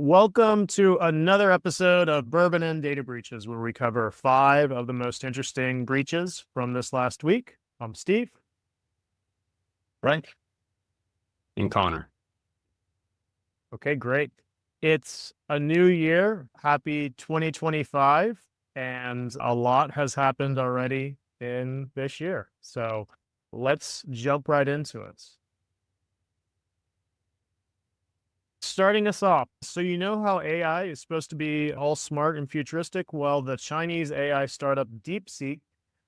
Welcome to another episode of Bourbon and Data Breaches, where we cover 5 of the most interesting breaches from this last week. I'm Steve. Frank. And Connor. Okay, great. It's a new year. Happy 2025. And a lot has happened already in this year. So let's jump right into it. Starting us off, so you know how AI is supposed to be all smart and futuristic? Well, the Chinese AI startup DeepSeek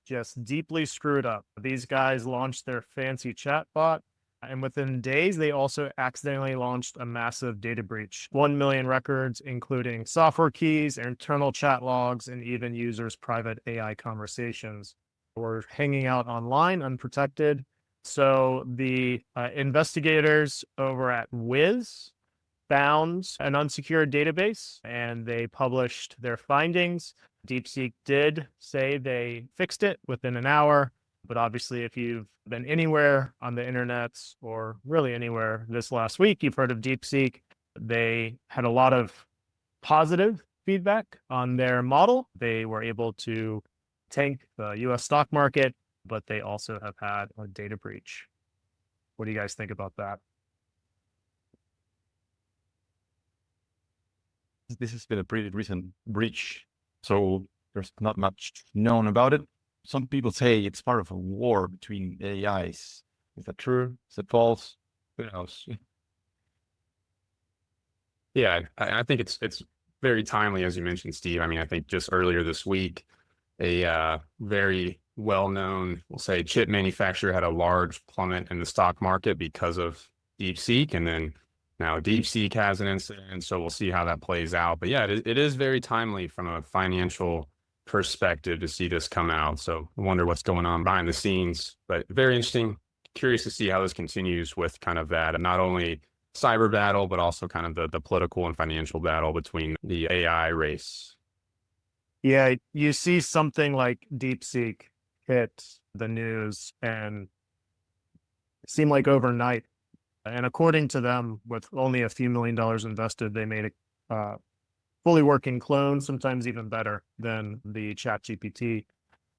just deeply screwed up. These guys launched their fancy chatbot, and within days, they also accidentally launched a massive data breach. 1 million records, including software keys, internal chat logs, and even users' private AI conversations, were hanging out online unprotected. So the investigators over at Wiz found an unsecured database and they published their findings. DeepSeek did say they fixed it within an hour, but obviously if you've been anywhere on the internet or really anywhere this last week, you've heard of DeepSeek. They had a lot of positive feedback on their model. They were able to tank the US stock market, but they also have had a data breach. What do you guys think about that? This has been a pretty recent breach, so there's not much known about it. Some people say it's part of a war between AIs. Is that true? Is it false? Who knows? Yeah, I think it's very timely, as you mentioned, Steve. I mean, I think just earlier this week, a very well-known, we'll say, chip manufacturer had a large plummet in the stock market because of DeepSeek, and then now DeepSeek has an incident, so we'll see how that plays out. But yeah, it is very timely from a financial perspective to see this come out. So I wonder what's going on behind the scenes, but very interesting. Curious to see how this continues with kind of that, not only cyber battle, but also kind of the political and financial battle between the AI race. Yeah, you see something like DeepSeek hit the news and it seemed like overnight. And according to them, with only a few $1 million invested, they made a fully working clone, sometimes even better than the ChatGPT.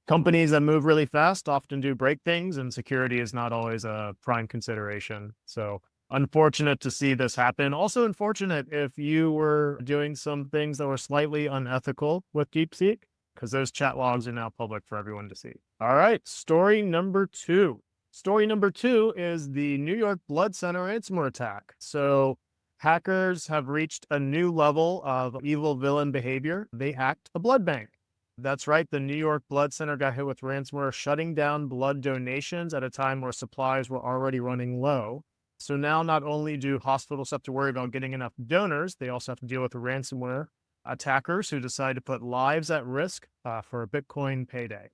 Companies that move really fast often do break things, and security is not always a prime consideration. So unfortunate to see this happen. Also unfortunate if you were doing some things that were slightly unethical with DeepSeek, because those chat logs are now public for everyone to see. All right, story number 2. Story number 2 is the New York Blood Center ransomware attack. So hackers have reached a new level of evil villain behavior. They hacked a blood bank. That's right. The New York Blood Center got hit with ransomware, shutting down blood donations at a time where supplies were already running low. So now not only do hospitals have to worry about getting enough donors, they also have to deal with ransomware attackers who decide to put lives at risk for a Bitcoin payday.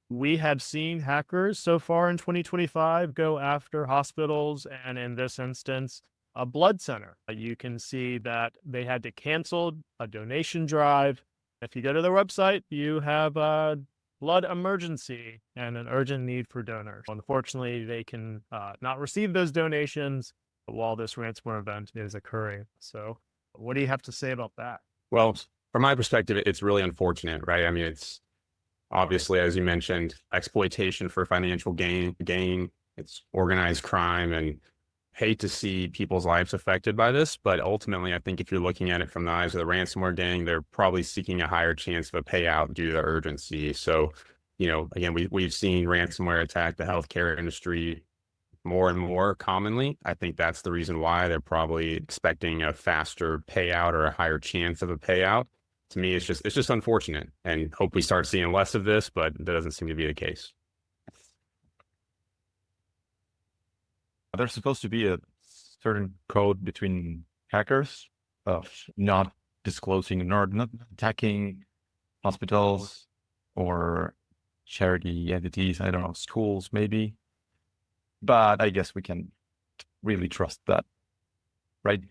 We have seen hackers so far in 2025 go after hospitals, and in this instance, a blood center. You can see that they had to cancel a donation drive. If you go to their website, you have a blood emergency and an urgent need for donors. Unfortunately, they can not receive those donations while this ransomware event is occurring. So what do you have to say about that? Well, from my perspective, it's really unfortunate, right? I mean, it's obviously, as you mentioned, exploitation for financial gain. It's organized crime, and hate to see people's lives affected by this. But ultimately, I think if you're looking at it from the eyes of the ransomware gang, they're probably seeking a higher chance of a payout due to the urgency. So, again, we've seen ransomware attack the healthcare industry more and more commonly. I think that's the reason why they're probably expecting a faster payout or a higher chance of a payout. To me, it's just unfortunate, and hope we start seeing less of this, but that doesn't seem to be the case. There's supposed to be a certain code between hackers of not disclosing or not attacking hospitals or charity entities. I don't know, schools maybe. But I guess we can really trust that, right?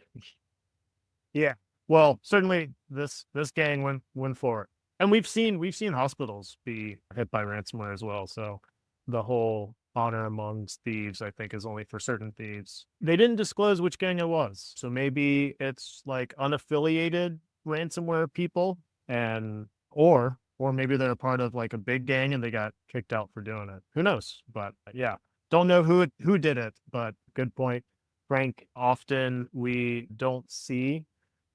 Yeah. Well, certainly this gang went for it. And we've seen hospitals be hit by ransomware as well. So the whole honor amongst thieves, I think, is only for certain thieves. They didn't disclose which gang it was. So maybe it's like unaffiliated ransomware people or maybe they're a part of like a big gang and they got kicked out for doing it. Who knows? But yeah, don't know who did it, but good point, Frank. Often we don't see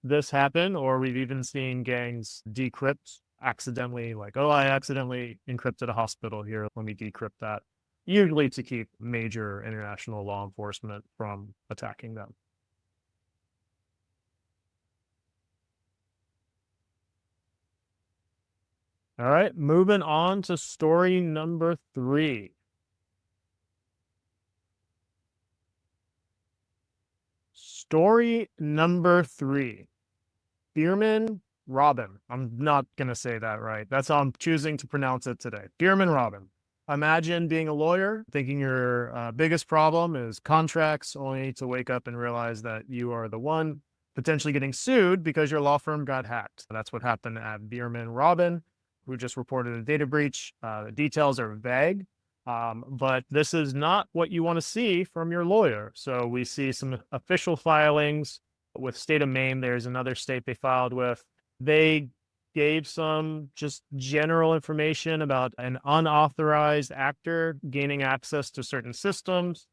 this happen, or we've even seen gangs decrypt accidentally, like, oh, I accidentally encrypted a hospital here, let me decrypt that, usually to keep major international law enforcement from attacking them. All right, moving on to story number 3. Story number 3. Beerman Robin. I'm not going to say that right. That's how I'm choosing to pronounce it today. Beerman Robin. Imagine being a lawyer, thinking your biggest problem is contracts, only to wake up and realize that you are the one potentially getting sued because your law firm got hacked. That's what happened at Bierman Robin, who just reported a data breach. The details are vague, but this is not what you want to see from your lawyer. So we see some official filings with state of Maine. There's another state they filed with. They gave some just general information about an unauthorized actor gaining access to certain systems,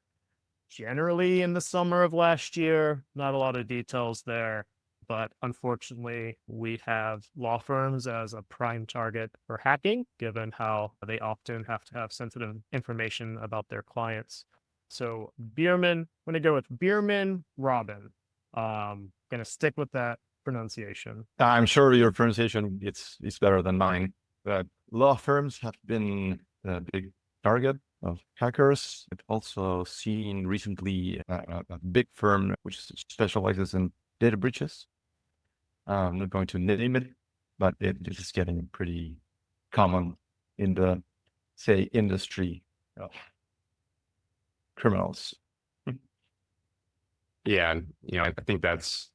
generally in the summer of last year. Not a lot of details there, but unfortunately, we have law firms as a prime target for hacking, given how they often have to have sensitive information about their clients. So Beerman, I'm going to go with Beerman Robin. Going to stick with that pronunciation. I'm sure your pronunciation is better than mine. But law firms have been a big target of hackers. I've also seen recently a big firm which specializes in data breaches. I'm not going to name it, but it is getting pretty common in the, say, industry of criminals. Yeah, and I think that's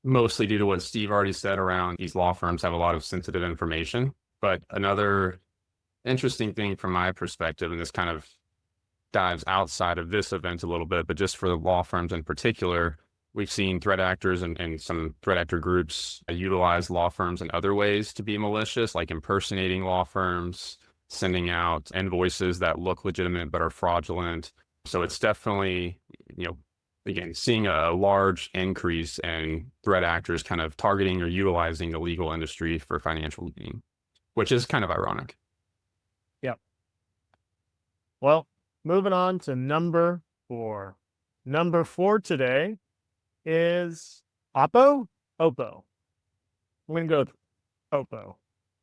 mostly due to what Steve already said around these law firms have a lot of sensitive information. But another interesting thing from my perspective, and this kind of dives outside of this event a little bit, but just for the law firms in particular, we've seen threat actors and some threat actor groups utilize law firms in other ways to be malicious, like impersonating law firms, sending out invoices that look legitimate but are fraudulent. So it's definitely, again, seeing a large increase in threat actors kind of targeting or utilizing the legal industry for financial gain, which is kind of ironic. Yep. Well, moving on to number 4. Number 4 today is Oppo? Oppo. I'm going to go with Oppo.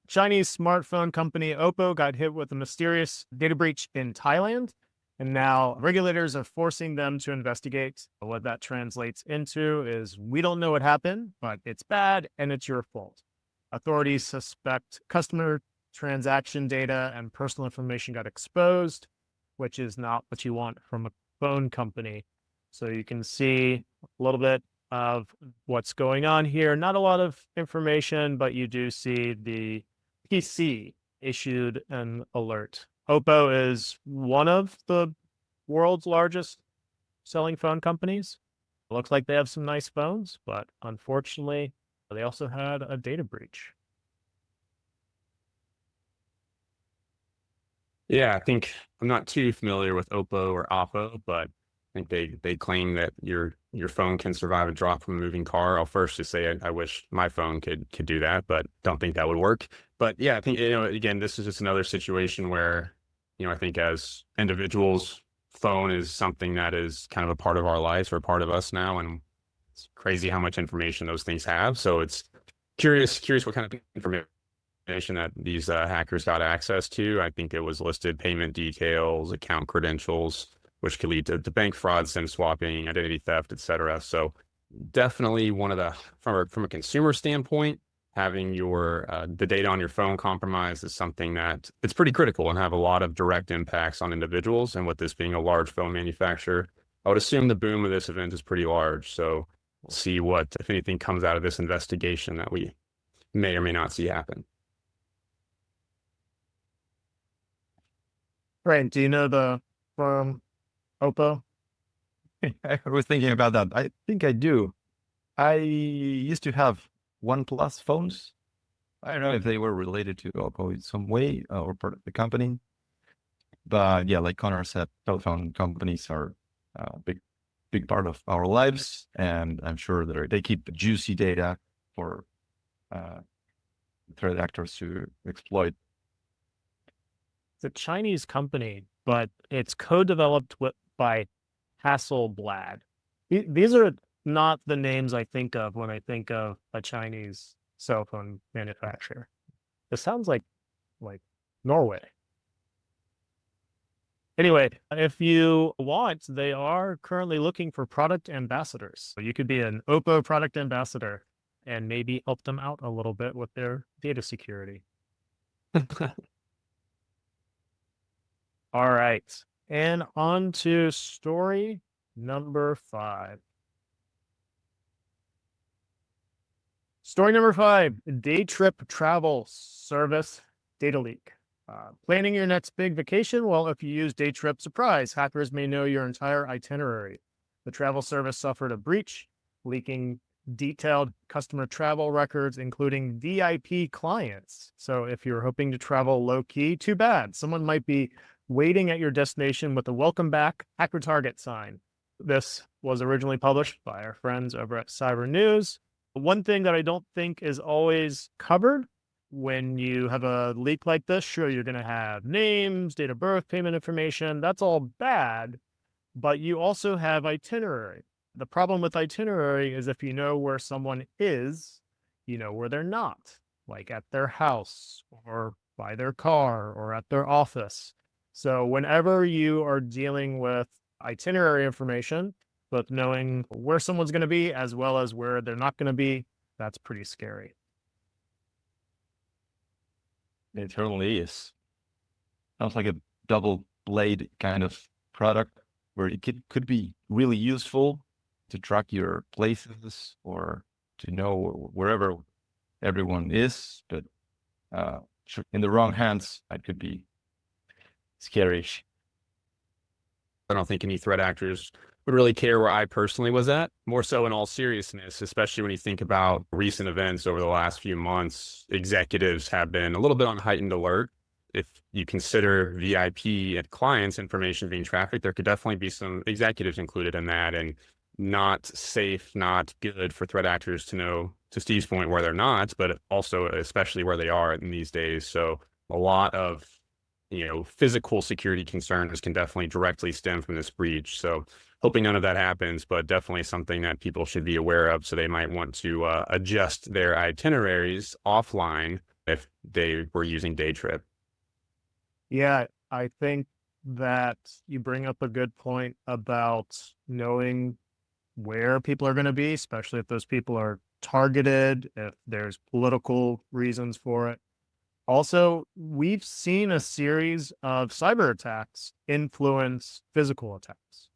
Chinese smartphone company Oppo got hit with a mysterious data breach in Thailand, and now regulators are forcing them to investigate. What that translates into is, we don't know what happened, but it's bad and it's your fault. Authorities suspect customer transaction data and personal information got exposed, which is not what you want from a phone company. So you can see a little bit of what's going on here. Not a lot of information, but you do see the PC issued an alert. Oppo is one of the world's largest selling phone companies. It looks like they have some nice phones, but unfortunately, they also had a data breach. Yeah, I think I'm not too familiar with Oppo or Oppo, but I think they claim that your phone can survive a drop from a moving car. I'll first just say I wish my phone could do that, but don't think that would work. But yeah, I think again, this is just another situation where I think as individuals, phone is something that is kind of a part of our lives or a part of us now, and it's crazy how much information those things have. So it's curious what kind of information that these hackers got access to. I think it was listed payment details, account credentials, which could lead to bank fraud, SIM swapping, identity theft, et cetera. So definitely one of the, from a consumer standpoint, having the data on your phone compromised is something that it's pretty critical and have a lot of direct impacts on individuals. And with this being a large phone manufacturer, I would assume the boom of this event is pretty large. So we'll see what, if anything, comes out of this investigation that we may or may not see happen. Right. Do you know the firm Oppo? I was thinking about that. I think I do. I used to have OnePlus phones. I don't know if they were related to Oppo in some way or part of the company. But yeah, like Connor said, telephone companies are a big part of our lives, and I'm sure that they keep juicy data for threat actors to exploit. It's a Chinese company, but it's co-developed by Hasselblad. These are not the names I think of when I think of a Chinese cell phone manufacturer. It sounds like Norway. Anyway, if you want, they are currently looking for product ambassadors. So you could be an Oppo product ambassador and maybe help them out a little bit with their data security. All right. And on to story number 5. Story number 5, day trip travel service data leak. Planning your next big vacation? Well, if you use Day Trip, surprise, hackers may know your entire itinerary. The travel service suffered a breach, leaking detailed customer travel records, including VIP clients. So if you're hoping to travel low-key, too bad. Someone might be waiting at your destination with a welcome back hacker target sign. This was originally published by our friends over at Cyber News. One thing that I don't think is always covered when you have a leak like this, sure, you're going to have names, date of birth, payment information. That's all bad, but you also have itinerary. The problem with itinerary is if you know where someone is, you know where they're not, like at their house or by their car or at their office. So whenever you are dealing with itinerary information, both knowing where someone's going to be as well as where they're not going to be, that's pretty scary. It certainly is. Sounds like a double blade kind of product where it could be really useful to track your places or to know wherever everyone is, but in the wrong hands, it could be scary. I don't think any threat actors would really care where I personally was at. More so in all seriousness, especially when you think about recent events over the last few months, executives have been a little bit on heightened alert. If you consider VIP and clients information being trafficked, there could definitely be some executives included in that, and not safe, not good for threat actors to know, to Steve's point, where they're not, but also especially where they are in these days. So a lot of physical security concerns can definitely directly stem from this breach. So hoping none of that happens, but definitely something that people should be aware of. So they might want to adjust their itineraries offline if they were using Day Trip. Yeah, I think that you bring up a good point about knowing where people are going to be, especially if those people are targeted, if there's political reasons for it. Also, we've seen a series of cyber attacks influence physical attacks.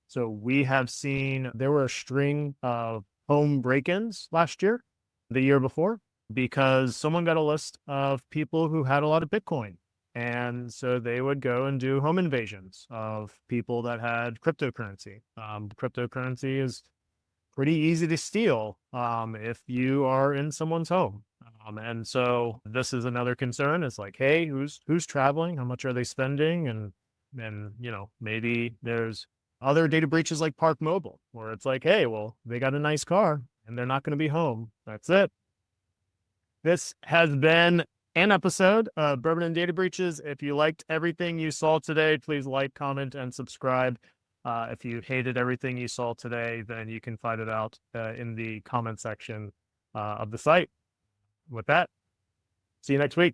So we have seen, there were a string of home break-ins last year, the year before, because someone got a list of people who had a lot of Bitcoin. And so they would go and do home invasions of people that had cryptocurrency. Cryptocurrency is pretty easy to steal if you are in someone's home. And so this is another concern. It's like, hey, who's traveling? How much are they spending? And maybe there's other data breaches like Park Mobile, where it's like, hey, well, they got a nice car and they're not going to be home. That's it. This has been an episode of Bourbon and Data Breaches. If you liked everything you saw today, please like, comment, and subscribe. If you hated everything you saw today, then you can find it out in the comment section of the site. With that, see you next week.